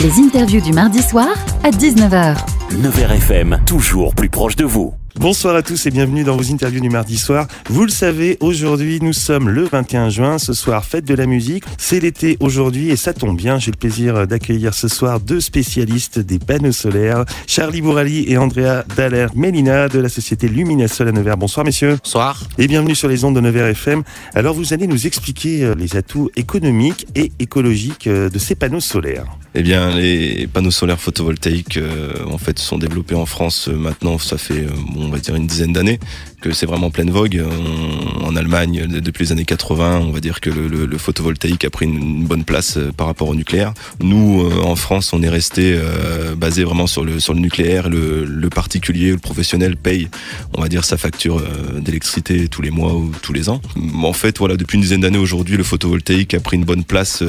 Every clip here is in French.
Les interviews du mardi soir à 19h. Nevers FM, toujours plus proche de vous. Bonsoir à tous et bienvenue dans vos interviews du mardi soir. Vous le savez, aujourd'hui nous sommes le 21 juin, ce soir fête de la musique. C'est l'été aujourd'hui et ça tombe bien, j'ai le plaisir d'accueillir ce soir deux spécialistes des panneaux solaires, Charlie Bourali et Andrea Daller-Mélina de la société Luminasol à Nevers. Bonsoir messieurs. Bonsoir. Et bienvenue sur les ondes de Nevers FM. Alors vous allez nous expliquer les atouts économiques et écologiques de ces panneaux solaires. Eh bien, les panneaux solaires photovoltaïques, en fait, sont développés en France maintenant. Ça fait, on va dire, une dizaine d'années que c'est vraiment pleine vogue. En Allemagne, depuis les années 80, on va dire que le photovoltaïque a pris une bonne place par rapport au nucléaire. Nous, en France, on est resté basé vraiment sur le nucléaire. Le particulier, le professionnel paye, on va dire, sa facture d'électricité tous les mois ou tous les ans. En fait, voilà, depuis une dizaine d'années aujourd'hui, le photovoltaïque a pris une bonne place,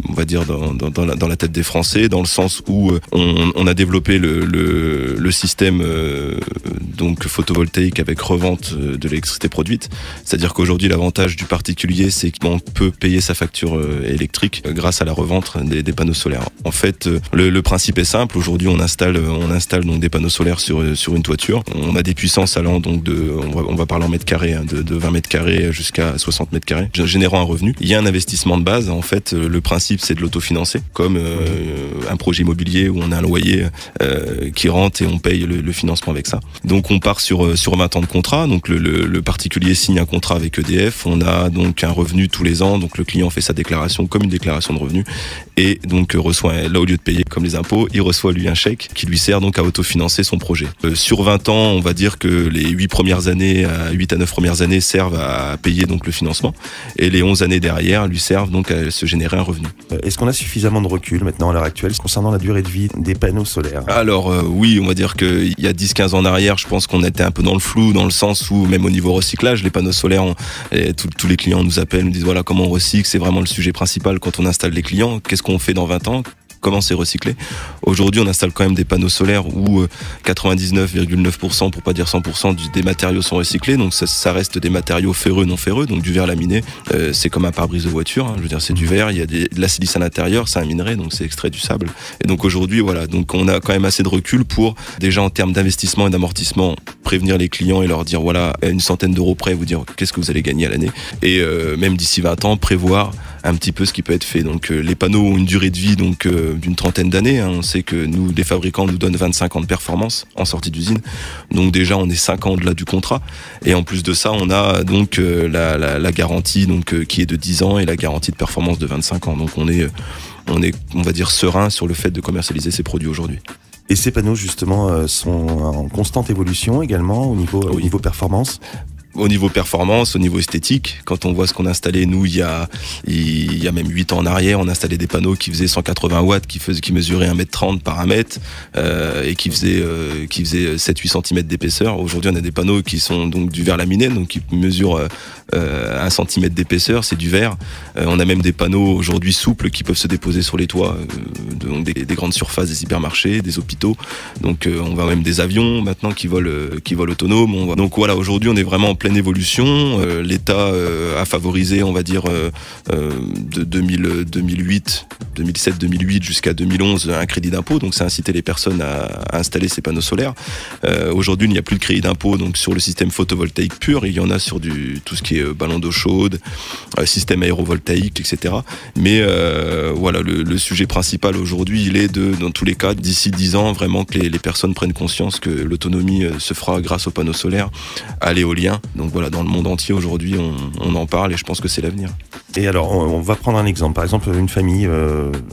on va dire, dans la tête des Français, dans le sens où on a développé le système donc photovoltaïque avec revente de l'électricité produite. C'est-à-dire qu'aujourd'hui, l'avantage du particulier, c'est qu'on peut payer sa facture électrique grâce à la revente des panneaux solaires. En fait, le principe est simple. Aujourd'hui, on installe donc des panneaux solaires sur une toiture. On a des puissances allant donc on va parler en mètres carrés, de 20 mètres carrés jusqu'à 60 mètres carrés, générant un revenu. Il y a un investissement de base. En fait, le principe, c'est de l'autofinancer, comme un projet immobilier où on a un loyer qui rentre et on paye le financement avec ça. Donc, on part sur 20 ans de contrat. Donc le particulier signe un contrat avec EDF, on a donc un revenu tous les ans, donc le client fait sa déclaration comme une déclaration de revenus et donc reçoit, là au lieu de payer comme les impôts, il reçoit lui un chèque qui lui sert donc à autofinancer son projet. Sur 20 ans, on va dire que les 8 à 9 premières années servent à payer donc le financement et les 11 années derrière lui servent donc à se générer un revenu. Est-ce qu'on a suffisamment de recul maintenant à l'heure actuelle concernant la durée de vie des panneaux solaires ? Alors oui, on va dire qu'il y a 10-15 ans en arrière, je pense qu'on était un peu dans le flou, dans le sens où même au niveau recyclage, les panneaux solaires, tous les clients nous appellent, nous disent voilà comment on recycle, c'est vraiment le sujet principal quand on installe les clients, qu'est-ce qu'on fait dans 20 ans ? Comment c'est recyclé. Aujourd'hui, on installe quand même des panneaux solaires où 99,9%, pour pas dire 100%, des matériaux sont recyclés. Donc ça reste des matériaux ferreux, non ferreux. Donc du verre laminé, c'est comme un pare-brise de voiture. Hein. Je veux dire, c'est du verre. Il y a de la silice à l'intérieur. C'est un minerai, donc c'est extrait du sable. Et donc aujourd'hui, voilà. Donc on a quand même assez de recul pour déjà en termes d'investissement et d'amortissement prévenir les clients et leur dire voilà, à une centaine d'euros près, vous dire qu'est-ce que vous allez gagner à l'année. Et même d'ici 20 ans, prévoir un petit peu ce qui peut être fait. Donc les panneaux ont une durée de vie donc d'une trentaine d'années. Hein. On sait que nous, les fabricants nous donnent 25 ans de performance en sortie d'usine. Donc déjà, on est 5 ans au-delà du contrat. Et en plus de ça, on a donc la garantie donc qui est de 10 ans et la garantie de performance de 25 ans. Donc on est, on va dire, serein sur le fait de commercialiser ces produits aujourd'hui. Et ces panneaux, justement, sont en constante évolution également au niveau performance. Au niveau performance, au niveau esthétique, quand on voit ce qu'on a installé, nous, il y a même 8 ans en arrière, on a installé des panneaux qui faisaient 180 watts, qui mesuraient 1m30 par 1 mètre, et qui faisaient 7-8 cm d'épaisseur. Aujourd'hui, on a des panneaux qui sont donc du verre laminé, donc qui mesurent 1 cm d'épaisseur, c'est du verre. On a même des panneaux aujourd'hui souples qui peuvent se déposer sur les toits des grandes surfaces, des hypermarchés, des hôpitaux. Donc on voit même des avions maintenant qui volent autonomes. Donc voilà, aujourd'hui on est vraiment en pleine évolution. L'État a favorisé, on va dire, de 2007-2008 jusqu'à 2011 un crédit d'impôt. Donc ça a incité les personnes à installer ces panneaux solaires. Aujourd'hui il n'y a plus de crédit d'impôt donc sur le système photovoltaïque pur. Il y en a sur tout ce qui est ballon d'eau chaude, système aérovoltaïque, etc. Mais voilà, le sujet principal aujourd'hui, il est dans tous les cas, d'ici 10 ans, vraiment que les personnes prennent conscience que l'autonomie se fera grâce aux panneaux solaires, à l'éolien. Donc voilà, dans le monde entier aujourd'hui, on en parle et je pense que c'est l'avenir. Et alors, on va prendre un exemple. Par exemple, une famille,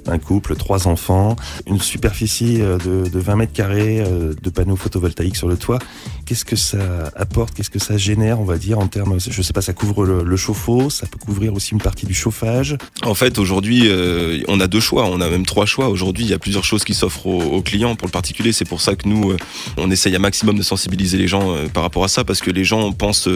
un couple, 3 enfants, une superficie de 20 mètres carrés de panneaux photovoltaïques sur le toit. Qu'est-ce que ça apporte ? Qu'est-ce que ça génère, on va dire, en termes, je sais pas, ça couvre le chauffe-eau, ça peut couvrir aussi une partie du chauffage. En fait, aujourd'hui, on a 2 choix, on a même 3 choix. Aujourd'hui, il y a plusieurs choses qui s'offrent aux clients pour le particulier. C'est pour ça que nous, on essaye un maximum de sensibiliser les gens par rapport à ça, parce que les gens pensent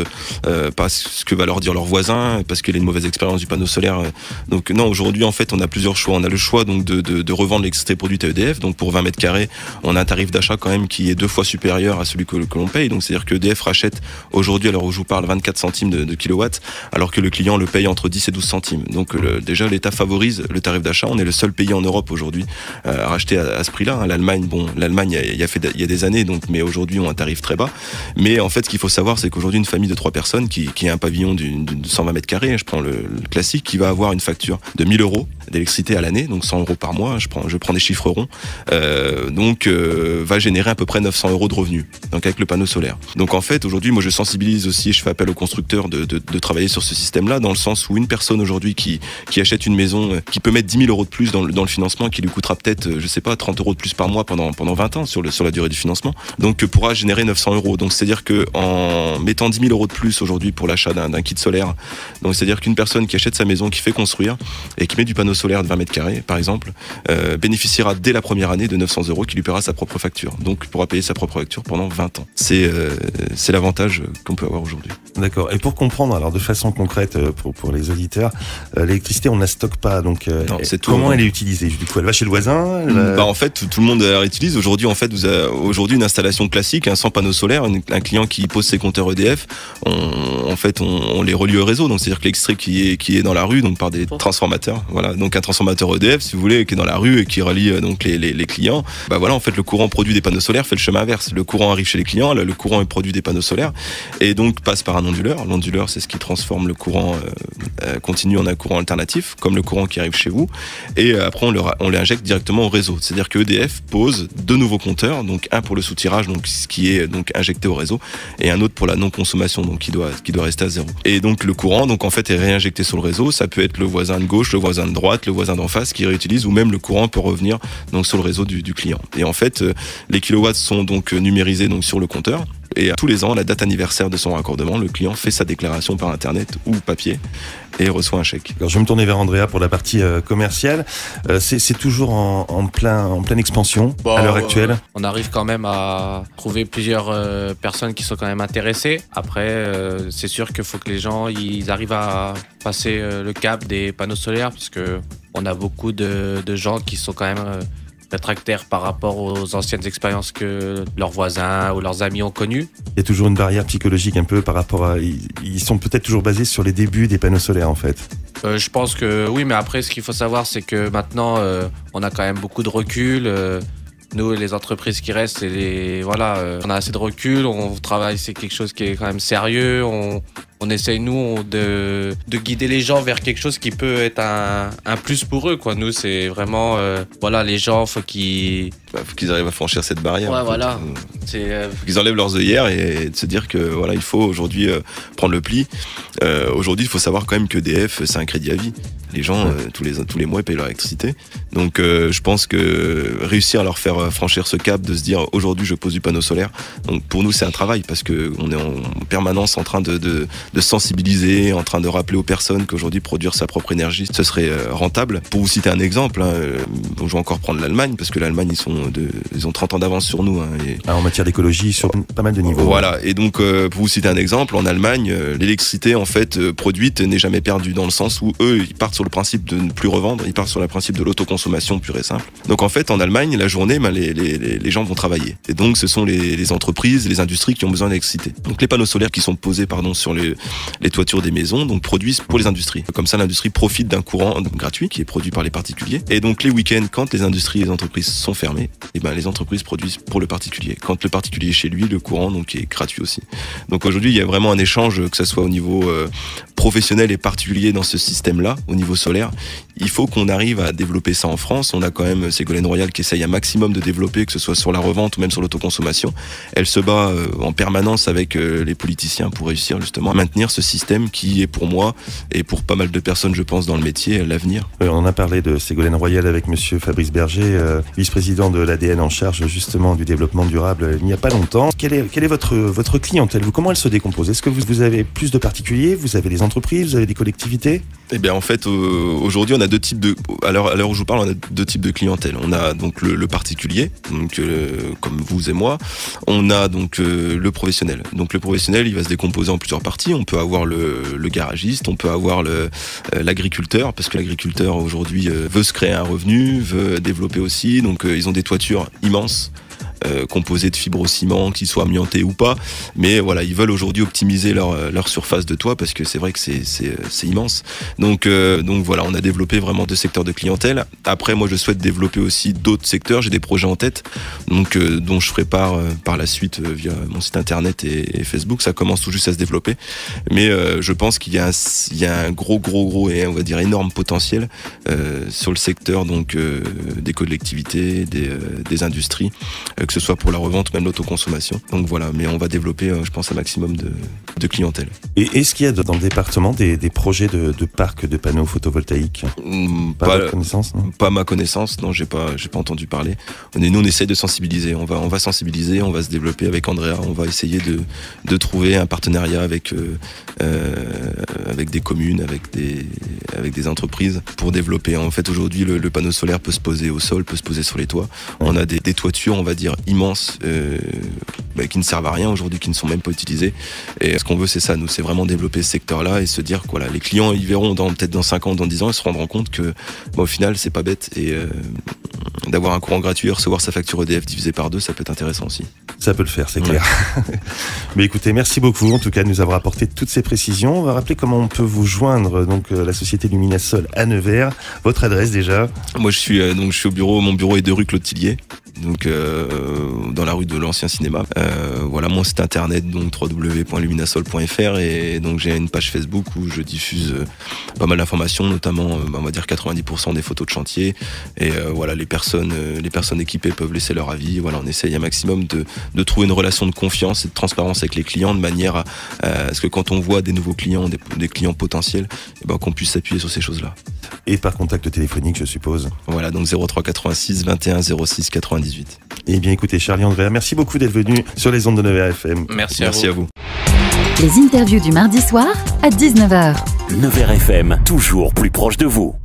pas ce que va leur dire leur voisin, parce qu'il y a une mauvaise expérience du panneaux solaires. Donc non, aujourd'hui en fait on a plusieurs choix. On a le choix donc de revendre l'électricité produite à EDF. Donc pour 20 mètres carrés, on a un tarif d'achat quand même qui est 2 fois supérieur à celui que l'on paye. Donc c'est-à-dire que EDF rachète aujourd'hui, à l'heure où je vous parle, 24 centimes de kilowatt, alors que le client le paye entre 10 et 12 centimes. Donc déjà l'État favorise le tarif d'achat. On est le seul pays en Europe aujourd'hui à racheter à ce prix-là. Hein. L'Allemagne, il y a des années, donc, mais aujourd'hui ont un tarif très bas. Mais en fait, ce qu'il faut savoir, c'est qu'aujourd'hui une famille de 3 personnes qui a un pavillon de 120 mètres carrés, je prends le classique, qui va avoir une facture de 1000 euros d'électricité à l'année, donc 100 euros par mois. Je prends des chiffres ronds. Va générer à peu près 900 euros de revenus. Donc avec le panneau solaire. Donc en fait, aujourd'hui, moi je sensibilise aussi et je fais appel aux constructeurs de travailler sur ce système-là, dans le sens où une personne aujourd'hui qui achète une maison, qui peut mettre 10 000 euros de plus dans le financement, qui lui coûtera peut-être, je sais pas, 30 euros de plus par mois pendant 20 ans sur la durée du financement, donc pourra générer 900 euros. Donc c'est-à-dire que en mettant 10 000 euros de plus aujourd'hui pour l'achat d'un kit solaire, donc c'est-à-dire qu'une personne qui achète sa maison, qui fait construire et qui met du panneau solaire de 20 mètres carrés, par exemple, bénéficiera dès la première année de 900 euros qui lui paiera sa propre facture. Donc il pourra payer sa propre facture pendant 20 ans. C'est l'avantage qu'on peut avoir aujourd'hui. D'accord. Et pour comprendre, alors de façon concrète pour les auditeurs, l'électricité on ne la stocke pas. Donc non, comment elle est utilisée? Du coup, elle va chez le voisin. En fait, tout le monde la réutilise. Aujourd'hui, en fait, aujourd'hui une installation classique, sans panneau solaire, un client qui pose ses compteurs EDF, on les relie au réseau. Donc c'est-à-dire que l'extrait qui est dans la rue, donc par des transformateurs, voilà. Donc un transformateur EDF, si vous voulez, qui est dans la rue et qui relie donc les clients. Bah voilà, en fait, le courant produit des panneaux solaires fait le chemin inverse. Le courant arrive chez les clients, le courant est produit des panneaux solaires et donc passe par un onduleur. L'onduleur, c'est ce qui transforme le courant continu en un courant alternatif, comme le courant qui arrive chez vous. Et après, on l'injecte directement au réseau. C'est-à-dire que EDF pose 2 nouveaux compteurs, donc un pour le soutirage, donc ce qui est donc injecté au réseau, et un autre pour la non-consommation, donc qui doit rester à 0. Et donc le courant, donc en fait, est réinjecté sur le réseau. Ça peut être le voisin de gauche, le voisin de droite, le voisin d'en face qui réutilise, ou même le courant peut revenir donc sur le réseau du client. Et en fait, les kilowatts sont donc numérisés donc sur le compteur. Et tous les ans, à la date anniversaire de son raccordement, le client fait sa déclaration par internet ou papier et reçoit un chèque. Alors, je vais me tourner vers Andrea pour la partie commerciale. C'est toujours en pleine expansion à l'heure actuelle. On arrive quand même à trouver plusieurs personnes qui sont quand même intéressées. Après, c'est sûr qu'il faut que les gens ils arrivent à passer le cap des panneaux solaires, parce que on a beaucoup de gens qui sont quand même rétractaires par rapport aux anciennes expériences que leurs voisins ou leurs amis ont connues. Il y a toujours une barrière psychologique un peu par rapport à... Ils sont peut-être toujours basés sur les débuts des panneaux solaires en fait. Je pense que oui, mais après ce qu'il faut savoir, c'est que maintenant on a quand même beaucoup de recul. Nous, les entreprises qui restent, on a assez de recul, on travaille, c'est quelque chose qui est quand même sérieux, on essaye, nous, de guider les gens vers quelque chose qui peut être un plus pour eux, quoi. Nous, c'est vraiment, les gens, faut qu'ils arrivent à franchir cette barrière. Ouais, en fait. voilà. Faut qu'ils enlèvent leurs œillères et de se dire que il faut aujourd'hui prendre le pli. Aujourd'hui, il faut savoir quand même que EDF, c'est un crédit à vie. Les gens, tous les mois, ils payent leur électricité. Donc, je pense que réussir à leur faire franchir ce cap, de se dire aujourd'hui, je pose du panneau solaire. Donc, pour nous, c'est un travail parce que on est en permanence en train de sensibiliser, en train de rappeler aux personnes qu'aujourd'hui, produire sa propre énergie, ce serait rentable. Pour vous citer un exemple, je vais encore prendre l'Allemagne, parce que l'Allemagne, ils ont 30 ans d'avance sur nous. En matière d'écologie, sur pas mal de niveaux. Voilà. Et donc, pour vous citer un exemple, en Allemagne, l'électricité, en fait, produite n'est jamais perdue, dans le sens où eux, ils partent sur le principe de ne plus revendre, ils partent sur le principe de l'autoconsommation pure et simple. Donc, en fait, en Allemagne, la journée, les gens vont travailler. Et donc, ce sont les entreprises, les industries qui ont besoin d'électricité. Donc, les panneaux solaires qui sont posés, sur les toitures des maisons, donc produisent pour les industries. Comme ça, l'industrie profite d'un courant gratuit qui est produit par les particuliers. Et donc, les week-ends, quand les industries et les entreprises sont fermées, les entreprises produisent pour le particulier. Quand le particulier est chez lui, le courant donc est gratuit aussi. Donc aujourd'hui, il y a vraiment un échange, que ce soit au niveau professionnel et particulier dans ce système-là, au niveau solaire. Il faut qu'on arrive à développer ça en France. On a quand même Ségolène Royal qui essaye un maximum de développer, que ce soit sur la revente ou même sur l'autoconsommation. Elle se bat en permanence avec les politiciens pour réussir justement à maintenir ce système qui est pour moi et pour pas mal de personnes, je pense, dans le métier, l'avenir. On en a parlé de Ségolène Royal avec monsieur Fabrice Berger, vice-président de l'ADN en charge justement du développement durable il n'y a pas longtemps. Quelle est votre clientèle? Comment elle se décompose? Est-ce que vous avez plus de particuliers? Vous avez des entreprises? Vous avez des collectivités? Eh bien, en fait, aujourd'hui, on a à l'heure où je vous parle, on a deux types de clientèle. On a donc le particulier, donc comme vous et moi. On a donc le professionnel. Donc le professionnel, il va se décomposer en plusieurs parties. On peut avoir le garagiste, on peut avoir l'agriculteur, parce que l'agriculteur aujourd'hui veut se créer un revenu, veut développer aussi. Donc ils ont des toitures immenses. Composés de fibrociment, qu'ils soient amiantés ou pas, mais voilà, ils veulent aujourd'hui optimiser leur surface de toit parce que c'est vrai que c'est immense. Donc voilà, on a développé vraiment 2 secteurs de clientèle. Après, moi, je souhaite développer aussi d'autres secteurs. J'ai des projets en tête, donc dont je ferai part par la suite via mon site internet et Facebook. Ça commence tout juste à se développer, mais je pense qu'il y a un gros et on va dire énorme potentiel sur le secteur donc des collectivités, des industries. Que ce soit pour la revente ou même l'autoconsommation. Donc voilà, mais on va développer, je pense, un maximum de clientèle. Et est-ce qu'il y a dans le département des projets de parcs de panneaux photovoltaïques ? Pas à ma connaissance, non ? Pas à ma connaissance, non, j'ai pas entendu parler. Nous, on essaie de sensibiliser. On va sensibiliser, on va se développer avec Andrea. On va essayer de trouver un partenariat avec des communes, avec des entreprises pour développer. En fait, aujourd'hui, le panneau solaire peut se poser au sol, peut se poser sur les toits. Ouais. On a des toitures, on va dire, immenses qui ne servent à rien aujourd'hui, qui ne sont même pas utilisées. Et ce qu'on veut, c'est ça, nous, c'est vraiment développer ce secteur-là et se dire que voilà, les clients, ils verront peut-être dans 5 ans, dans 10 ans, ils se rendront compte que au final, c'est pas bête et d'avoir un courant gratuit, recevoir sa facture EDF divisée par 2, ça peut être intéressant aussi. Ça peut le faire, c'est clair. Mais écoutez, merci beaucoup en tout cas de nous avoir apporté toutes ces précisions. On va rappeler comment on peut vous joindre, donc la société Luminasol à Nevers. Votre adresse déjà ? Moi, je suis au bureau, mon bureau est de rue Claude-Tillier. Donc dans la rue de l'Ancien Cinéma. Voilà mon site internet, donc www.luminasol.fr, et donc j'ai une page Facebook où je diffuse pas mal d'informations, notamment on va dire 90% des photos de chantier, et voilà, les personnes équipées peuvent laisser leur avis. Voilà, on essaye un maximum de trouver une relation de confiance et de transparence avec les clients, de manière à ce que quand on voit des nouveaux clients, des clients potentiels, qu'on puisse s'appuyer sur ces choses-là. Et par contact téléphonique, je suppose. Voilà, donc 03 86 21 06 98. Eh bien écoutez, Charlie Andrea, merci beaucoup d'être venu sur les ondes de Nevers FM. Merci à vous. Les interviews du mardi soir à 19h. Nevers FM, toujours plus proche de vous.